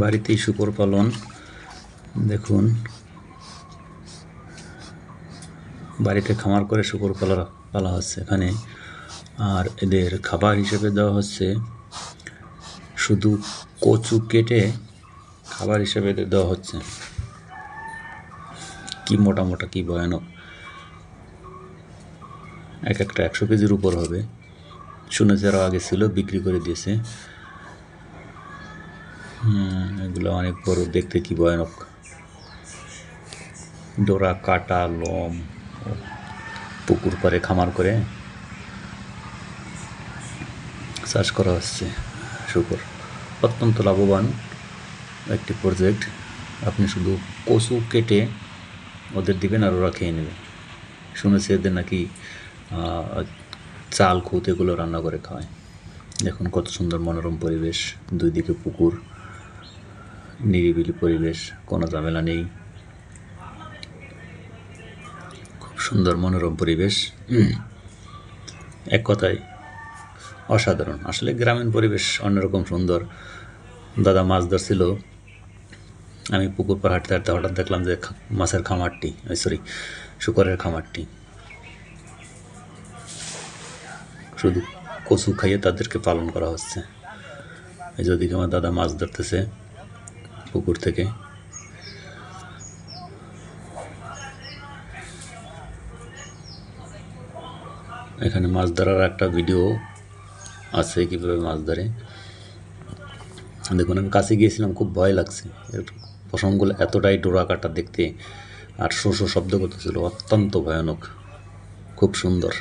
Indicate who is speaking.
Speaker 1: বাড়িতেই শূকর পালন। দেখুন, বাড়িতে খামার করে শূকর পালা হচ্ছে এখানে। আর এদের খাবার হিসেবে দেওয়া হচ্ছে শুধু কচু কেটে খাবার হিসেবে এদের দেওয়া হচ্ছে। কি মোটা মোটা, কি ভয়ানক! এক একটা 100 কেজির উপর হবে। শুনেছি আরও আগে ছিল, বিক্রি করে দিয়েছে। এগুলো অনেক বড়, দেখতে কি ভয়ানক! ডোরা কাটা, লোম। পুকুর পাড়ে খামার করে চাষ করা হচ্ছে শূকর। অত্যন্ত লাভবান একটি প্রজেক্ট। আপনি শুধু কচু কেটে ওদের দিবেন আর ওরা খেয়ে নেবে। শুনেছি এদের নাকি চাল খুদ এগুলো রান্না করে খাওয়ায়। দেখুন কত সুন্দর মনোরম পরিবেশ, দুই দিকে পুকুর, নিরিবিলি পরিবেশ, কোনো ঝামেলা নেই। খুব সুন্দর মনোরম পরিবেশ। এক কথায় অসাধারণ। আসলে গ্রামীণ পরিবেশ অন্যরকম সুন্দর। দাদা মাছ ধরছিল, আমি পুকুর পার হাঁটতে হাঁটতে হঠাৎ দেখলাম যে মাছের খামারটি, শূকরের খামারটি। শুধু কচু খাইয়ে তাদেরকে পালন করা হচ্ছে। এই যে ওদিকে আমার দাদা মাছ ধরতেছে পুকুর থেকে। এখানে মাছ ধরার একটা ভিডিও আছে, কীভাবে মাছ ধরে। দেখুন, আমি কাছে গিয়েছিলাম, খুব ভয় লাগছে। পশমগুলো এতটাই ডোরা কাটা দেখতে, আর শো শো শব্দ করতেছিল, অত্যন্ত ভয়ানক, খুব সুন্দর।